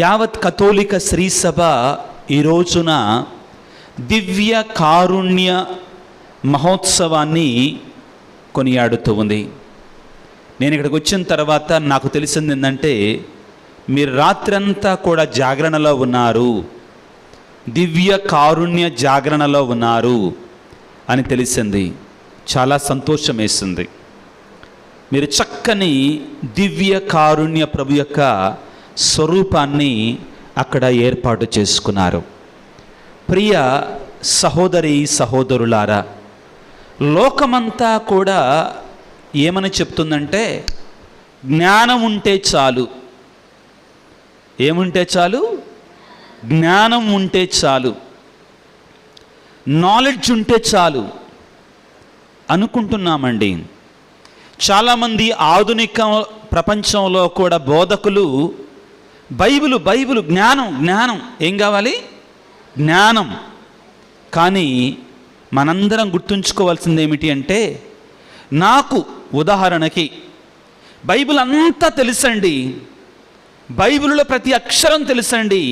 యావత్ కథోలిక శ్రీసభ ఈ రోజున దివ్య కారుణ్య మహోత్సవాన్ని కొనియాడుతూ ఉంది. నేను ఇక్కడికి వచ్చిన తర్వాత నాకు తెలిసింది ఏంటంటే, మీరు రాత్రంతా కూడా జాగరణలో ఉన్నారు, దివ్య కారుణ్య జాగరణలో ఉన్నారు అని తెలిసింది. చాలా సంతోషం వేసింది. మీరు చక్కని దివ్య కారుణ్య ప్రభు యొక్క స్వరూపాన్ని అక్కడ ఏర్పాటు చేసుకున్నారు. ప్రియ సహోదరి సహోదరులారా, లోకమంతా కూడా ఏమని చెప్తుందంటే, జ్ఞానం ఉంటే చాలు. ఏముంటే చాలు? జ్ఞానం ఉంటే చాలు, నాలెడ్జ్ ఉంటే చాలు అనుకుంటున్నామండి. చాలామంది ఆధునిక ప్రపంచంలో కూడా బోధకులు బైబిలు జ్ఞానం జ్ఞానం ఏం కావాలి? జ్ఞానం. కానీ మనందరం గుర్తుంచుకోవాల్సింది ఏమిటి అంటే, నాకు ఉదాహరణకి బైబిల్ అంతా తెలుసండి, బైబిల్లో ప్రతి అక్షరం తెలుసండి,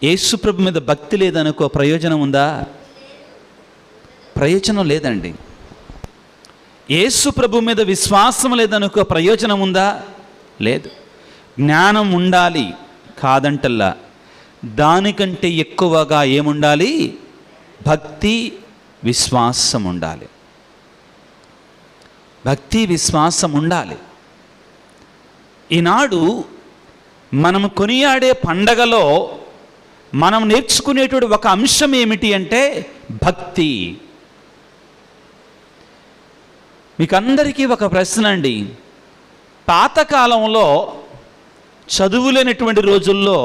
యేసుప్రభు మీద భక్తి లేదనుకో, ప్రయోజనం ఉందా? ప్రయోజనం లేదండి. యేసుప్రభు మీద విశ్వాసం లేదనుకో, ప్రయోజనం ఉందా? లేదు. జ్ఞానం ఉండాలి కాదంటల్లా, దానికంటే ఎక్కువగా ఏముండాలి? భక్తి విశ్వాసం ఉండాలి. భక్తి విశ్వాసం ఉండాలి. ఈనాడు మనం కొనియాడే పండగలో మనం నేర్చుకునేటువంటి ఒక అంశం ఏమిటి అంటే భక్తి. మీకు అందరికీ ఒక ప్రశ్న అండి. పాతకాలంలో చదువులేనటువంటి రోజుల్లో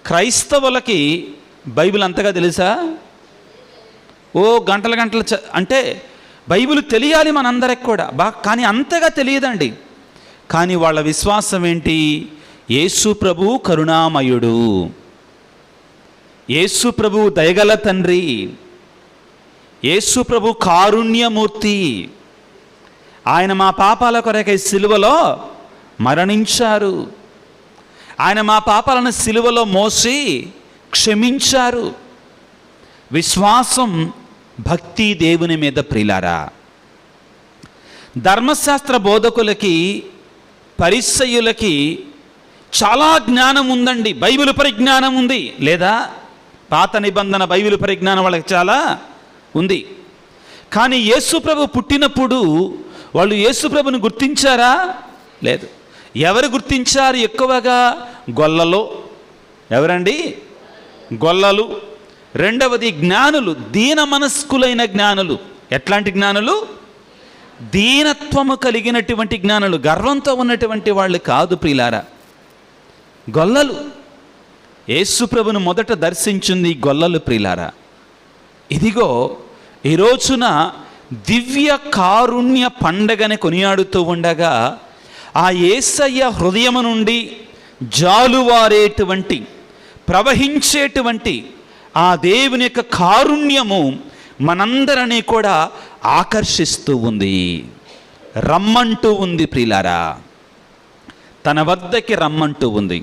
క్రైస్తవులకి బైబిల్ అంతగా తెలుసా? ఓ గంటల గంటలు అంటే బైబిల్ తెలియాలి మనందరికి కూడా కానీ అంతగా తెలియదండి. కానీ వాళ్ళ విశ్వాసం ఏంటి? యేసు ప్రభు కరుణామయుడు, యేసు ప్రభు దయగల తండ్రి, యేసు ప్రభు కారుణ్యమూర్తి, ఆయన మా పాపాల కొరకై సిలువలో మరణించారు, ఆయన మా పాపాలను సిలువలో మోసి క్షమించారు. విశ్వాసం, భక్తి దేవుని మీద ప్రియులారా. ధర్మశాస్త్ర బోధకులకి, పరిసయ్యులకి చాలా జ్ఞానం ఉందండి, బైబిల్ పరిజ్ఞానం ఉంది. లేదా పాత నిబంధన బైబిల్ పరిజ్ఞానం వాళ్ళకి చాలా ఉంది. కానీ యేసుప్రభు పుట్టినప్పుడు వాళ్ళు యేసుప్రభుని గుర్తించారా? లేదు. ఎవరు గుర్తించారు ఎక్కువగా? గొల్లలు. ఎవరండి? గొల్లలు. రెండవది జ్ఞానులు, దీన మనస్కులైన జ్ఞానులు. ఎట్లాంటి జ్ఞానులు? దీనత్వము కలిగినటువంటి జ్ఞానులు, గర్వంతో ఉన్నటువంటి వాళ్ళు కాదు ప్రియులారా, గొల్లలు. యేసుప్రభును మొదట దర్శించింది గొల్లలు ప్రియులారా. ఇదిగో ఈ రోజున దివ్య కారుణ్య పండగని కొనియాడుతూ ఉండగా, ఆ యేసయ్య హృదయము నుండి జాలువారేటువంటి, ప్రవహించేటువంటి ఆ దేవుని యొక్క కారుణ్యము మనందరినీ కూడా ఆకర్షిస్తూ ఉంది, రమ్మంటూ ఉంది ప్రియులారా, తన వద్దకి రమ్మంటూ ఉంది.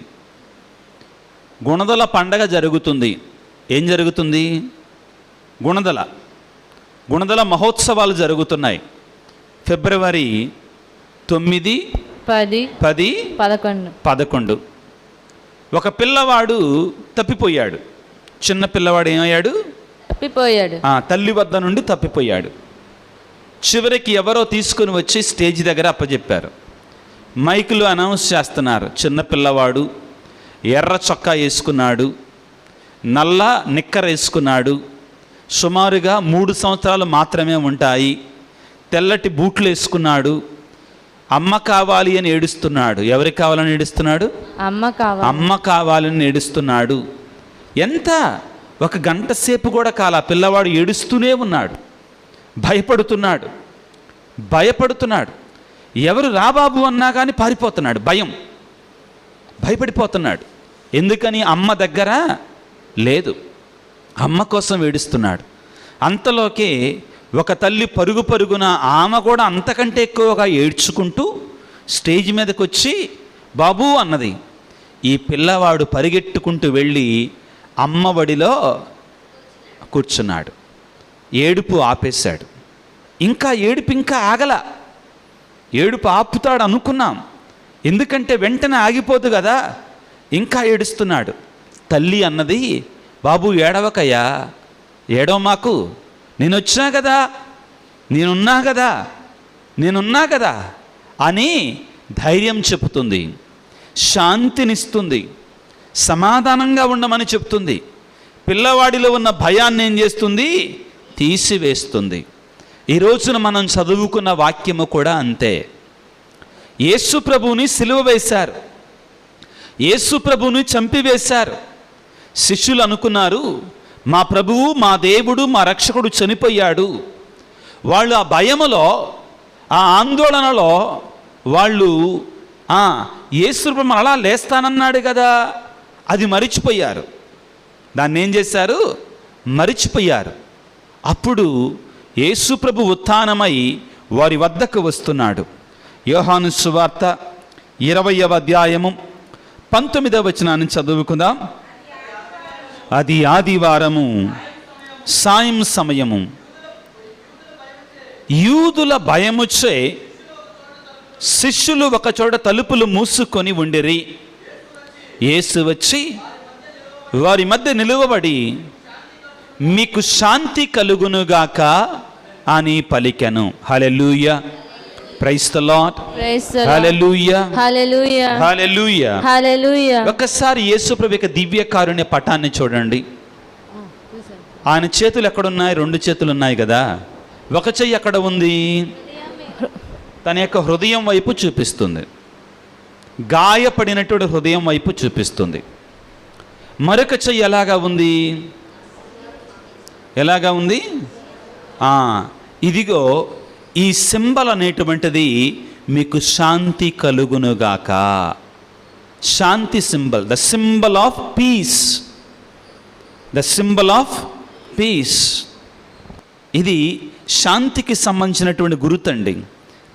గుణదల పండగ జరుగుతుంది. ఏం జరుగుతుంది? గుణదల మహోత్సవాలు జరుగుతున్నాయి. ఫిబ్రవరి 9, 10, 11. ఒక పిల్లవాడు తప్పిపోయాడు. చిన్న పిల్లవాడు ఏమయ్యాడు? తప్పిపోయాడు. తల్లి వద్ద నుండి తప్పిపోయాడు. చివరికి ఎవరో తీసుకుని వచ్చి స్టేజ్ దగ్గర అప్పచెప్పారు. మైకులు అనౌన్స్ చేస్తున్నారు. చిన్న పిల్లవాడు, ఎర్ర చొక్కా వేసుకున్నాడు, నల్ల నిక్కర వేసుకున్నాడు, సుమారుగా 3 సంవత్సరాలు మాత్రమే ఉంటాయి, తెల్లటి బూట్లు వేసుకున్నాడు, అమ్మ కావాలి అని ఏడుస్తున్నాడు. ఎవరికి కావాలని ఏడుస్తున్నాడు? అమ్మ కావాలని ఏడుస్తున్నాడు. ఎంత? 1 గంట సేపు కూడా కాల పిల్లవాడు ఏడుస్తూనే ఉన్నాడు, భయపడుతున్నాడు. ఎవరు రాబాబు అన్నా కానీ పారిపోతున్నాడు, భయపడిపోతున్నాడు. ఎందుకని? అమ్మ దగ్గర లేదు, అమ్మ కోసం ఏడుస్తున్నాడు. అంతలోకే ఒక తల్లి పరుగున ఆమె కూడా అంతకంటే ఎక్కువగా ఏడ్చుకుంటూ స్టేజ్ మీదకి వచ్చి బాబు అన్నది. ఈ పిల్లవాడు పరిగెట్టుకుంటూ వెళ్ళి అమ్మ ఒడిలో కూర్చున్నాడు. ఏడుపు ఆపేశాడు. ఇంకా ఏడుపు ఇంకా ఆగల. ఏడుపు ఆపుతాడు అనుకున్నాం, ఎందుకంటే వెంటనే ఆగిపోదు కదా. ఇంకా ఏడుస్తున్నాడు. తల్లి అన్నది, బాబు ఏడవకయ్యా, ఏడవ మాకు, నేను వచ్చినా కదా, నేనున్నా కదా అని ధైర్యం చెప్తుంది, శాంతినిస్తుంది, సమాధానంగా ఉండమని చెప్తుంది. పిల్లవాడిలో ఉన్న భయాన్ని ఏం చేస్తుంది? తీసివేస్తుంది. ఈ రోజున మనం చదువుకున్న వాక్యము కూడా అంతే. యేసు ప్రభువుని సిలువ వేశారు, యేసు ప్రభువుని చంపివేశారు. శిష్యులు అనుకున్నారు, మా ప్రభువు, మా దేవుడు, మా రక్షకుడు చనిపోయాడు. వాళ్ళు ఆ భయములో, ఆ ఆందోళనలో వాళ్ళు యేసు ప్రభు అలా లేస్తానన్నాడు కదా, అది మరిచిపోయారు. దాన్ని ఏం చేశారు? మరిచిపోయారు. అప్పుడు యేసు ప్రభు ఉత్థానమై వారి వద్దకు వస్తున్నాడు. యోహాను సువార్త 20వ అధ్యాయము 19వ వచనాన్ని చదువుకుందాం. అది ఆదివారము సాయం సమయము. యూదుల భయముచే శిష్యులు ఒకచోట తలుపులు మూసుకొని ఉండిరి. యేసు వచ్చి వారి మధ్య నిలువబడి, మీకు శాంతి కలుగునుగాక అని పలికెను. హల్లెలూయా, ప్రైజ్ ది లార్డ్, హల్లెలూయా, హల్లెలూయా, హల్లెలూయా, హల్లెలూయా. ఒకసారి యేసు ప్రభు యొక్క దివ్య కారుణ్య పటాన్ని చూడండి. ఆయన చేతులు ఎక్కడున్నాయి? 2 చేతులు ఉన్నాయి కదా. ఒక చెయ్యి ఎక్కడ ఉంది? తన యొక్క హృదయం వైపు చూపిస్తుంది, గాయపడినటువంటి హృదయం వైపు చూపిస్తుంది. మరొక చెయ్యి ఎలాగా ఉంది? ఇదిగో ఈ సింబల్ అనేటువంటిది మీకు శాంతి కలుగునుగాక. శాంతి symbol, the symbol of peace, the symbol of peace. ఇది శాంతికి సంబంధించినటువంటి గుర్తండి.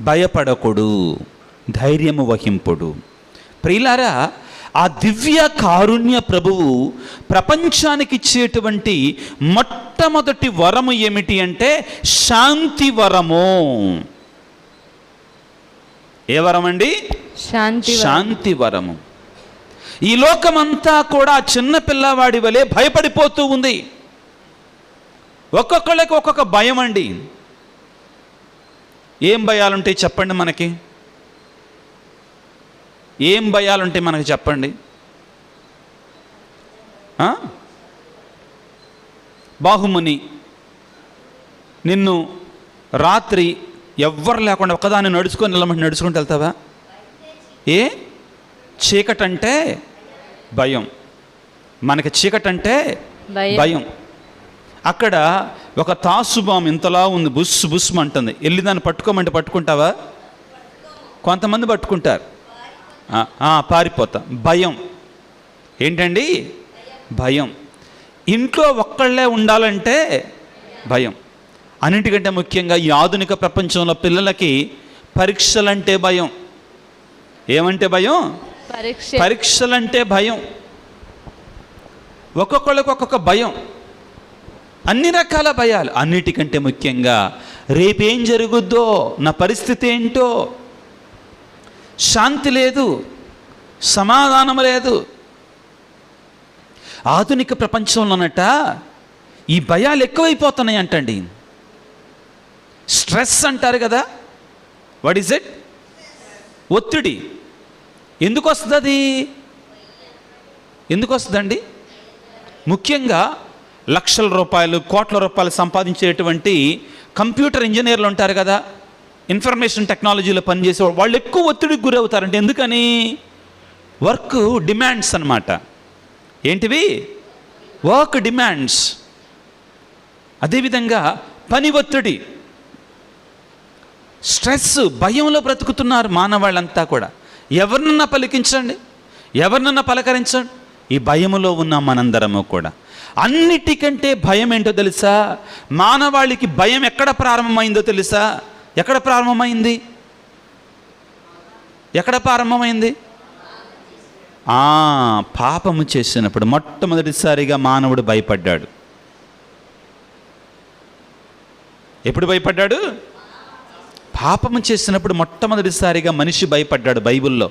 భయపడకుడు, ధైర్యము వహింపుడు. ప్రియులారా, ఆ దివ్య కారుణ్య ప్రభువు ప్రపంచానికి ఇచ్చేటువంటి మొట్టమొదటి వరము ఏమిటి అంటే శాంతి వరము. ఏ వరం అండి? శాంతి వరము. ఈ లోకమంతా కూడా చిన్న పిల్లవాడి వలె భయపడిపోతూ ఉంది. ఒక్కొక్కళ్ళకి ఒక్కొక్క భయం అండి. ఏం భయాలుంటాయి చెప్పండి మనకి? ఏం భయాలుంటాయి మనకి చెప్పండి? బాహుముని నిన్ను రాత్రి ఎవ్వరు లేకుండా ఒక్కదాన్ని నడుచుకుంటూ వెళ్తావా? ఏ? చీకటంటే భయం. మనకి చీకటంటే భయం. అక్కడ ఒక తాసుబాం ఇంతలా ఉంది, బుస్ బుస్ అంటుంది. వెళ్ళి దాన్ని పట్టుకోమంటే పట్టుకుంటావా? కొంతమంది పట్టుకుంటారు, పారిపోతా. భయం ఏంటండి? భయం. ఇంట్లో ఒక్కళ్ళే ఉండాలంటే భయం. అన్నిటికంటే ముఖ్యంగా ఈ ఆధునిక ప్రపంచంలో పిల్లలకి పరీక్షలంటే భయం. ఏమంటే భయం? పరీక్షలంటే భయం. ఒక్కొక్కళ్ళకి ఒక్కొక్క భయం, అన్ని రకాల భయాలు. అన్నిటికంటే ముఖ్యంగా రేపేం జరుగుద్దో, నా పరిస్థితి ఏంటో, శాంతి లేదు, సమాధానం లేదు. ఆధునిక ప్రపంచంలోనట ఈ భయాలు ఎక్కువైపోతున్నాయి అంటండి. స్ట్రెస్ అంటారు కదా, వాట్ ఈజ్ ఇట్? ఒత్తిడి. ఎందుకు వస్తుంది? ఎందుకు వస్తుందండి? ముఖ్యంగా లక్షల రూపాయలు, కోట్ల రూపాయలు సంపాదించేటువంటి కంప్యూటర్ ఇంజనీర్లు ఉంటారు కదా, ఇన్ఫర్మేషన్ టెక్నాలజీలో పనిచేసే వాళ్ళు ఎక్కువ ఒత్తిడికి గురవుతారంటే ఎందుకని? వర్క్ డిమాండ్స్ అన్నమాట. ఏంటివి? Work demands. అదేవిధంగా పని ఒత్తిడి, స్ట్రెస్, భయంలో బ్రతుకుతున్నారు మానవాళ్ళంతా కూడా. ఎవరినన్నా పలికించండి, ఎవరినన్నా పలకరించండి, ఈ భయములో ఉన్న మనందరము కూడా. అన్నిటికంటే భయం ఏంటో తెలుసా? మానవాళికి భయం ఎక్కడ ప్రారంభమైందో తెలుసా? ఎక్కడ ప్రారంభమైంది? పాపము చేసినప్పుడు మొట్టమొదటిసారిగా మానవుడు భయపడ్డాడు. ఎప్పుడు భయపడ్డాడు? పాపము చేసినప్పుడు మొట్టమొదటిసారిగా మనిషి భయపడ్డాడు. బైబిల్లో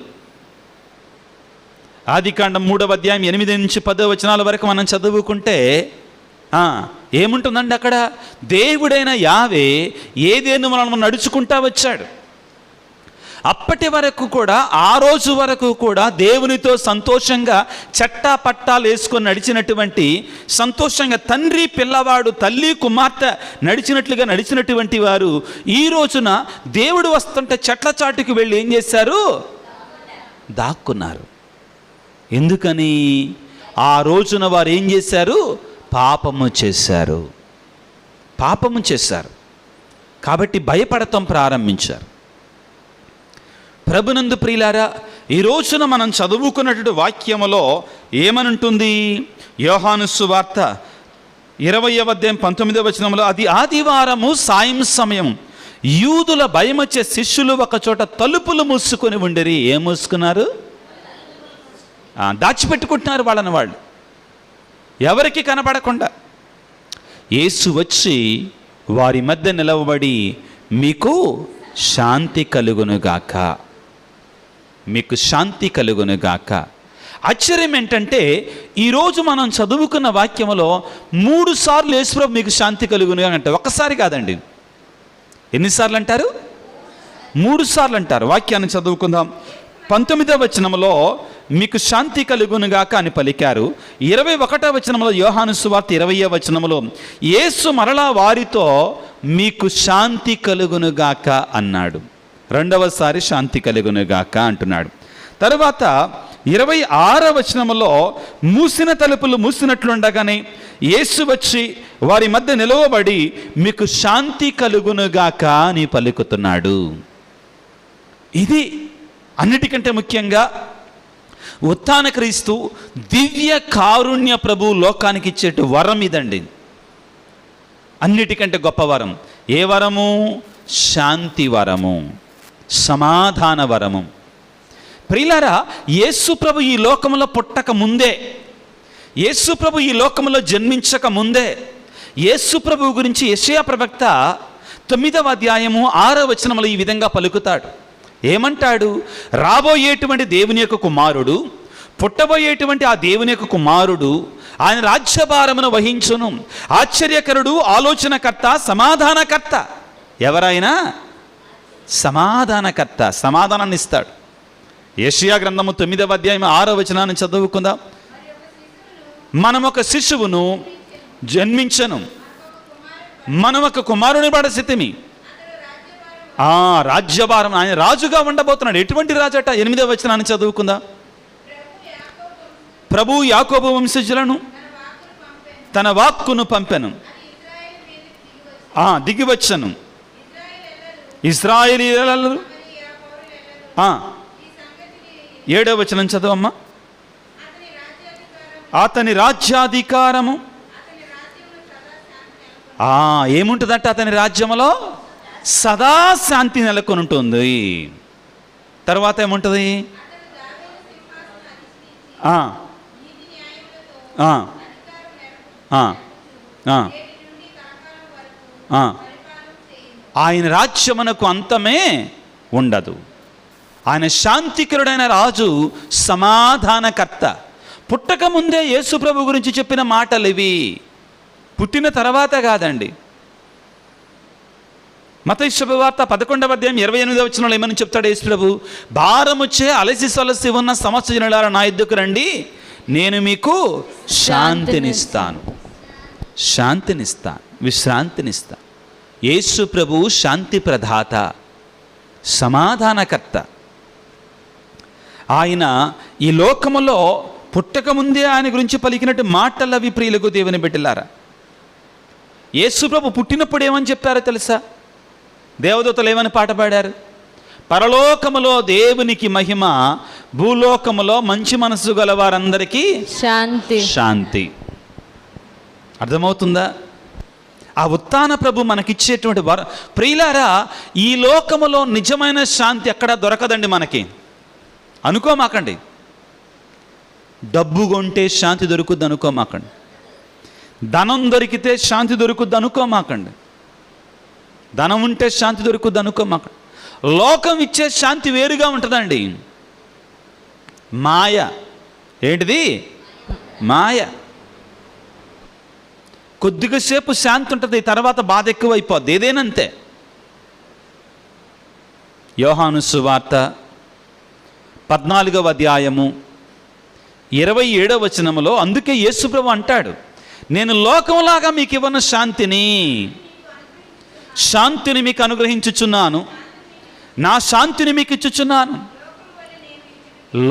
ఆదికాండం 3వ అధ్యాయం 8 నుంచి 10 వచనాల వరకు మనం చదువుకుంటే ఏముంటుందండి అక్కడ? దేవుడైన యావే ఏదేను మనం నడుచుకుంటా వచ్చాడు. అప్పటి వరకు కూడా, ఆ రోజు వరకు కూడా దేవునితో సంతోషంగా చట్టా పట్టాలు వేసుకొని నడిచినటువంటి, సంతోషంగా తండ్రి పిల్లవాడు, తల్లి కుమార్తె నడిచినట్లుగా నడిచినటువంటి వారు ఈ రోజున దేవుడు వస్తుంటే చెట్ల చాటుకు వెళ్ళి ఏం చేశారు? దాక్కున్నారు. ఎందుకని? ఆ రోజున వారు ఏం చేశారు? పాపము చేశారు. పాపము చేశారు కాబట్టి భయపడటం ప్రారంభించారు. ప్రభునందు ప్రియులారా, ఈ రోజున మనం చదువుకున్నటువంటి వాక్యములో ఏమనుంటుంది? యోహాను సువార్త 20వ అధ్యాయం 19వ వచనంలో, అది ఆదివారము సాయం సమయం, యూదుల భయమొచ్చే శిష్యులు ఒక చోట తలుపులు మూసుకొని ఉండిరి. ఏం మూసుకున్నారు? దాచిపెట్టుకుంటున్నారు వాళ్ళని వాళ్ళు, ఎవరికి కనబడకుండా. యేసు వచ్చి వారి మధ్య నిలవబడి, మీకు శాంతి కలుగునుగాక, మీకు శాంతి కలుగునుగాక. ఆశ్చర్యం ఏంటంటే, ఈరోజు మనం చదువుకున్న వాక్యములో 3 సార్లు యేసుప్రభు మీకు శాంతి కలుగునుగాక అంటే, ఒక్కసారి కాదండి. ఎన్నిసార్లు అంటారు? 3 సార్లు అంటారు. వాక్యాన్ని చదువుకుందాం. 19వ వచనంలో మీకు శాంతి కలుగునుగాక అని పలికారు. 21వ వచనంలో, యోహాను సువార్త 20వ వచనంలో, యేసు మరలా వారితో మీకు శాంతి కలుగునుగాక అన్నాడు. రెండవసారి శాంతి కలుగునుగాక అంటున్నాడు. తరువాత 26వ వచనంలో, మూసిన తలుపులు మూసినట్లుండగానే యేసు వచ్చి వారి మధ్య నిలవబడి మీకు శాంతి కలుగునుగాక అని పలుకుతున్నాడు. ఇది అన్నిటికంటే ముఖ్యంగా ఉత్థాన క్రీస్తు దివ్య కారుణ్య ప్రభు లోకానికి ఇచ్చేటు వరం ఇదండి. అన్నిటికంటే గొప్ప వరం. ఏ వరము? శాంతి వరము, సమాధాన వరము. ప్రియులారా, యేసు ప్రభు ఈ లోకంలో పుట్టక ముందే, యేసు ప్రభు ఈ లోకంలో జన్మించక ముందే, యేసు ప్రభు గురించి యెషయా ప్రవక్త 9వ అధ్యాయము 6వ వచనంలో ఈ విధంగా పలుకుతాడు. ఏమంటాడు? రాబోయేటువంటి దేవుని యొక్క కుమారుడు, పుట్టబోయేటువంటి ఆ దేవుని యొక్క కుమారుడు ఆయన రాజ్యభారమును వహించును. ఆశ్చర్యకరుడు, ఆలోచనకర్త, సమాధానకర్త. ఎవరైనా సమాధానకర్త, సమాధానాన్ని ఇస్తాడు. యెషయా గ్రంథము 9వ అధ్యాయం 6వ వచనాన్ని చదువుకుందాం. మనం ఒక శిశువును జన్మించను, మనం ఒక కుమారుని పడసితిమి, రాజ్యభారం, ఆయన రాజుగా ఉండబోతున్నాడు. ఎటువంటి రాజట? 8వ వచనాన్ని చదువుకుందాం. ప్రభు యాకోబు వంశజులను తన వాక్కును పంపెను, దిగివచ్చను. ఇశ్రాయేలీయులు 7వ వచనం చదవమ్మా. అతని రాజ్యాధికారము ఏముంటుందంటే, అతని రాజ్యములో సదా శాంతి నెలకొని ఉంటుంది. తర్వాత ఏముంటుంది? ఆయన రాజ్యమునకు అంతమే ఉండదు. ఆయన శాంతికరుడైన రాజు, సమాధానకర్త. పుట్టక ముందే యేసు ప్రభు గురించి చెప్పిన మాటలు ఇవి, పుట్టిన తర్వాత కాదండి. మత్తయి శుభవార్త 11వ అధ్యాయం 28వ వచనంలో ఏమని చెప్తాడు యేసు ప్రభు? భారముచే అలసి సొలసి ఉన్న సమస్త జనులారా నా యొద్దకు రండి, నేను మీకు శాంతినిస్తాను, శాంతినిస్తాను, విశ్రాంతినిస్తాను. యేసు ప్రభు శాంతి ప్రదాత, సమాధానకర్త. ఆయన ఈ లోకములో పుట్టకముందే ఆయన గురించి పలికినట్టు మాటలు అవి. ప్రియులకు దేవుని బిడ్డలారా, యేసు ప్రభు పుట్టినప్పుడు ఏమని చెప్పారో తెలుసా? దేవదూతలు ఏమని పాట పాడారు? పరలోకములో దేవునికి మహిమ, భూలోకములో మంచి మనసు గల వారందరికీ శాంతి, శాంతి. అర్థమవుతుందా? ఆ ఉత్థాన ప్రభు మనకిచ్చేటువంటి వరం. ప్రియులారా, ఈ లోకములో నిజమైన శాంతి ఎక్కడా దొరకదండి మనకి, అనుకోమాకండి. డబ్బు కొంటే శాంతి దొరుకుద్ది అనుకోమాకండి. ధనం దొరికితే శాంతి దొరుకుద్ది అనుకోమాకండి. ధనం ఉంటే శాంతి దొరుకుద్ది అనుకోమాకండి. లోకం ఇచ్చే శాంతి వేరుగా ఉంటుందండి. మాయ. ఏంటిది? మాయ. కొద్దిగా సేపు శాంతి ఉంటుంది, తర్వాత బాధ ఎక్కువైపోద్ది. ఏదేనంతే. యోహాను సువార్త 14వ అధ్యాయము 27వ వచనములో అందుకే యేసుప్రభు అంటాడు, నేను లోకంలాగా మీకు ఇవ్వను శాంతిని మీకు అనుగ్రహించుచున్నాను, నా శాంతిని మీకు ఇచ్చుచున్నాను.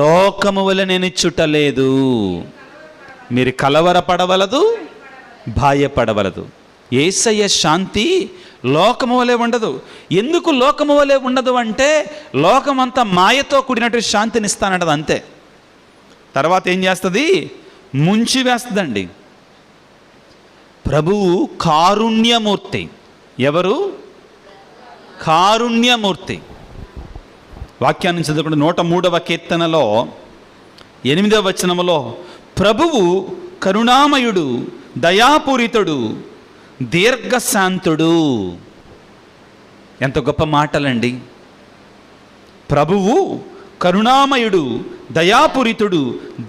లోకము వలె నేను ఇచ్చుటలేదు. మీరు కలవరపడవలదు, భయపడవలదు. యేసయ్య శాంతి లోకము వలె ఉండదు. ఎందుకు లోకము వలె ఉండదు అంటే, లోకమంతా మాయతో కూడినట్టు శాంతిని ఇస్తానంటది అంతే. తర్వాత ఏం చేస్తుంది? ముంచి వేస్తుందండి. ప్రభువు కారుణ్యమూర్తి. ఎవరు? కారుణ్యమూర్తి. వాక్యాన్ని చదువుకుంటే 103వ కీర్తనలో 8వ వచనములో ప్రభువు కరుణామయుడు, దయాపూరితుడు, దీర్ఘశాంతుడు. ఎంత గొప్ప మాటలండి. ప్రభువు కరుణామయుడు, దయాపూరితుడు,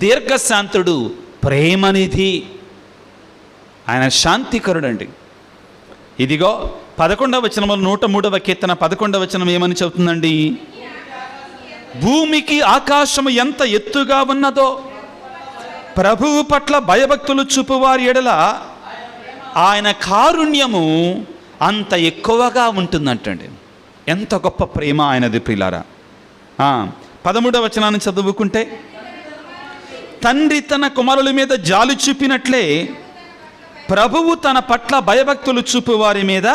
దీర్ఘశాంతుడు, ప్రేమనిధి. ఆయన శాంతికరుడండి. ఇదిగో 11వ వచనంలో 103వ కీర్తన 11వ వచనం ఏమని చెబుతుందండి? భూమికి ఆకాశము ఎంత ఎత్తుగా ఉన్నదో ప్రభువు పట్ల భయభక్తులు చూపువారి ఎడల ఆయన కారుణ్యము అంత ఎక్కువగా ఉంటుందంటండి. ఎంత గొప్ప ప్రేమ ఆయనది ప్రియులారా. 13వ వచనాన్ని చదువుకుంటే, తండ్రి తన కుమారుల మీద జాలి చూపినట్లే ప్రభువు తన పట్ల భయభక్తులు చూపు వారి మీద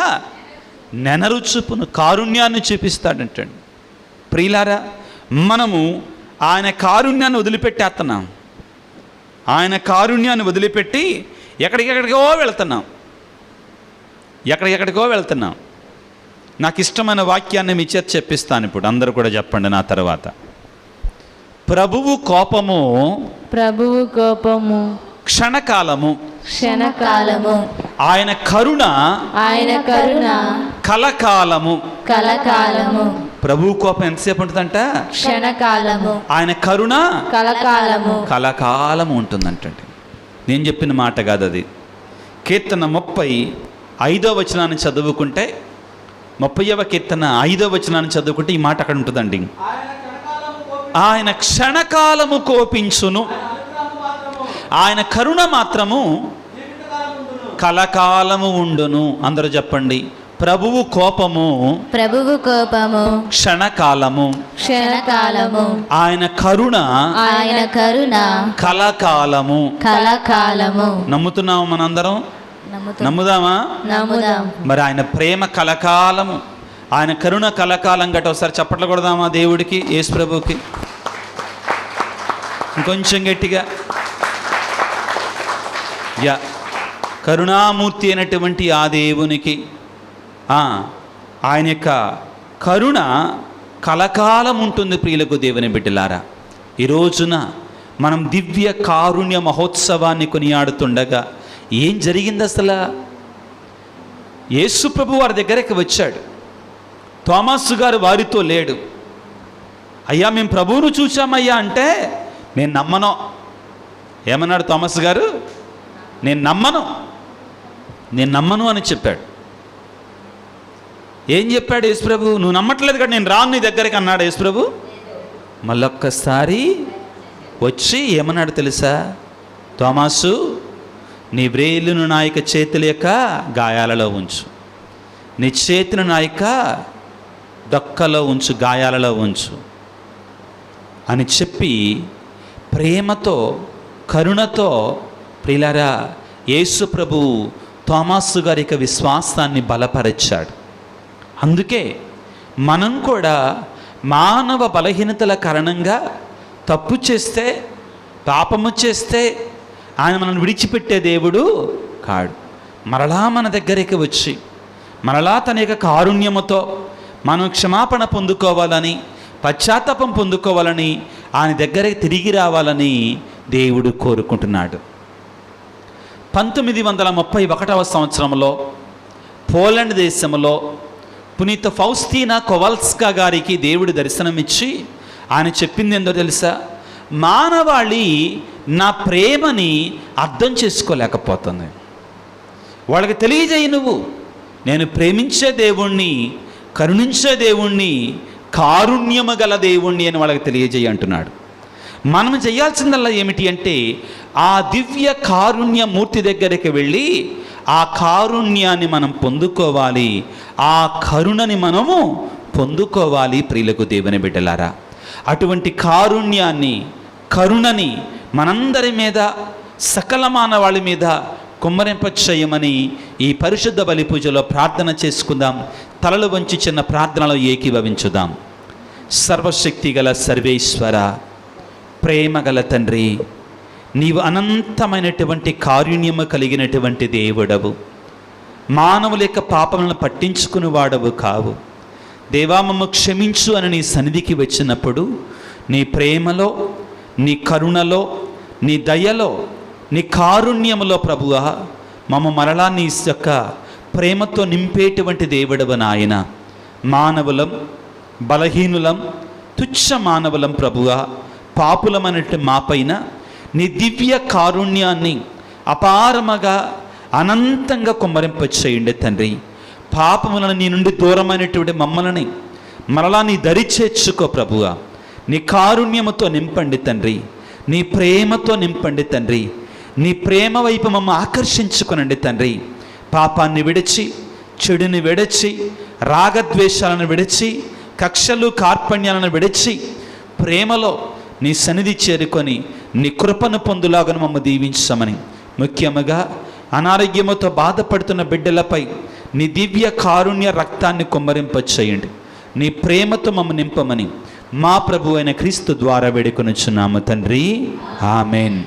నెనరు చూపును, కారుణ్యాన్ని చూపిస్తాడంటండి. ప్రియులారా, మనము ఆయన కారుణ్యాన్ని వదిలిపెట్టేస్తున్నాం. ఆయన కారుణ్యాన్ని వదిలిపెట్టి ఎక్కడికెక్కడికో వెళ్తున్నాం. నాకు ఇష్టమైన వాక్యాన్ని మీ చేత చెప్పిస్తాను ఇప్పుడు. అందరూ కూడా చెప్పండి నా తర్వాత. ప్రభువు కోపము క్షణకాలము, ఆయన కరుణ కలకాలము. ప్రభు కోపం ఎంతసేపు ఉంటుందంట? క్షణకాలము. ఆయన కరుణ కలకాలము ఉంటుందంటండి. నేను చెప్పిన మాట కాదు అది. కీర్తన 35వ వచనాన్ని చదువుకుంటే, 30వ కీర్తన 5వ వచనాన్ని చదువుకుంటే ఈ మాట అక్కడ ఉంటుందండి. ఆయన క్షణకాలము కోపించును, ఆయన కరుణ మాత్రము కలకాలము ఉండును. అందరూ చెప్పండి. ప్రభువు కోపము క్షణకాలము, ఆయన కరుణ కలకాలము. నమ్ముతున్నాము మనందరం? నమ్ముదామా? మరి ఆయన ప్రేమ కలకాలము, ఆయన కరుణ కలకాలం గట్ట. ఒకసారి చప్పట్లు కొడదామా దేవుడికి, యేసు ప్రభువుకి? ఇంకొంచెం గట్టిగా. కరుణామూర్తి అయినటువంటి ఆ దేవునికి ఆయన యొక్క కరుణ కలకాలం ఉంటుంది. ప్రియులకు దేవుని బిడ్డలారా, ఈ రోజున మనం దివ్య కారుణ్య మహోత్సవాన్ని కొనియాడుతుండగా ఏం జరిగింది అసలు? యేసు ప్రభు వారి దగ్గరికి వచ్చాడు. తోమాసు గారు వారితో లేడు. అయ్యా మేము ప్రభువును చూచామయ్యా అంటే, నేను నమ్మను. ఏమన్నాడు తోమాసు గారు? నేను నమ్మను అని చెప్పాడు. ఏం చెప్పాడు యేసుప్రభు? నువ్వు నమ్మట్లేదు కదా, నేను రాను నీ దగ్గరికి అన్నాడు యేసుప్రభు. మళ్ళొక్కసారి వచ్చి ఏమన్నాడు తెలుసా? తోమాసు, నీ వ్రేలును నా యొక్క చేతుల యొక్క గాయాలలో ఉంచు, నీ చేతిని నా యొక్క డొక్కలో ఉంచు, గాయాలలో ఉంచు అని చెప్పి ప్రేమతో కరుణతో ప్రియులారా యేసు ప్రభు తోమాసు గారి యొక్క విశ్వాసాన్ని బలపరిచాడు. అందుకే మనం కూడా మానవ బలహీనతల కారణంగా తప్పు చేస్తే, పాపము చేస్తే ఆయన మనల్ని విడిచిపెట్టే దేవుడు కాడు. మరలా మన దగ్గరికి వచ్చి మరలా తన యొక్క కారుణ్యముతో మనం క్షమాపణ పొందుకోవాలని, పశ్చాత్తాపం పొందుకోవాలని, ఆయన దగ్గరికి తిరిగి రావాలని దేవుడు కోరుకుంటున్నాడు. 1931 సంవత్సరంలో పోలాండ్ దేశంలో పునీత ఫౌస్తీనా కొవల్స్కా గారికి దేవుడు దర్శనమిచ్చి ఆయన చెప్పింది ఏందో తెలుసా? మానవాళి నా ప్రేమని అర్థం చేసుకోలేకపోతుంది. వాళ్ళకి తెలియజేయి నువ్వు, నేను ప్రేమించే దేవుణ్ణి, కరుణించే దేవుణ్ణి, కారుణ్యము గల దేవుణ్ణి అని వాళ్ళకి తెలియజేయి అంటున్నాడు. మనం చేయాల్సిందల్లా ఏమిటి అంటే ఆ దివ్య కారుణ్య మూర్తి దగ్గరికి వెళ్ళి ఆ కారుణ్యాన్ని మనం పొందుకోవాలి, ఆ కరుణని మనము పొందుకోవాలి. ప్రియులకు దేవుని బిడ్డలారా, అటువంటి కారుణ్యాన్ని, కరుణని మనందరి మీద, సకల మానవాళి మీద కుమ్మరింపచేయమని ఈ పరిశుద్ధ బలి పూజలో ప్రార్థన చేసుకుందాం. తలలు వంచి చిన్న ప్రార్థనలో ఏకీభవించుదాం. సర్వశక్తి గల సర్వేశ్వర, ప్రేమ గల తండ్రి, నీవు అనంతమైనటువంటి కారుణ్యము కలిగినటువంటి దేవుడవు. మానవుల యొక్క పాపములను పట్టించుకుని వాడవు కావు. దేవా, మమ్ము క్షమించు అని నీ సన్నిధికి వచ్చినప్పుడు నీ ప్రేమలో, నీ కరుణలో, నీ దయలో, నీ కారుణ్యములో ప్రభువా మమ్మ మరలా నీ యొక్క ప్రేమతో నింపేటువంటి దేవుడవు నాయన. మానవులం, బలహీనులం, తుచ్చ మానవులం ప్రభువా, పాపులమన్నట్టు మాపైన నీ దివ్య కారుణ్యాన్ని అపారముగా అనంతంగా కుమ్మరింపచేయండి తండ్రి. పాపములను నీ నుండి దూరమైనటువంటి మమ్మల్ని మరలా నీ దరి చేర్చుకో ప్రభువా. నీ కారుణ్యముతో నింపండి తండ్రి, నీ ప్రేమతో నింపండి తండ్రి. నీ ప్రేమ వైపు మమ్మ ఆకర్షించుకునండి తండ్రి. పాపాన్ని విడిచి, చెడుని విడిచి, రాగద్వేషాలను విడిచి, కక్షలు కార్పణ్యాలను విడిచి ప్రేమలో నీ సన్నిధి చేరుకొని నీ కృపను పొందులాగను మమ్మ దీవించమని, ముఖ్యముగా అనారోగ్యముతో బాధపడుతున్న బిడ్డలపై నీ దివ్య కారుణ్య రక్తాన్ని కుమ్మరింపచేయండి. నీ ప్రేమతో మమ్మ నింపమని మా ప్రభు అయిన క్రీస్తు ద్వారా వేడుకొనుచున్నాము తండ్రి. ఆమెన్.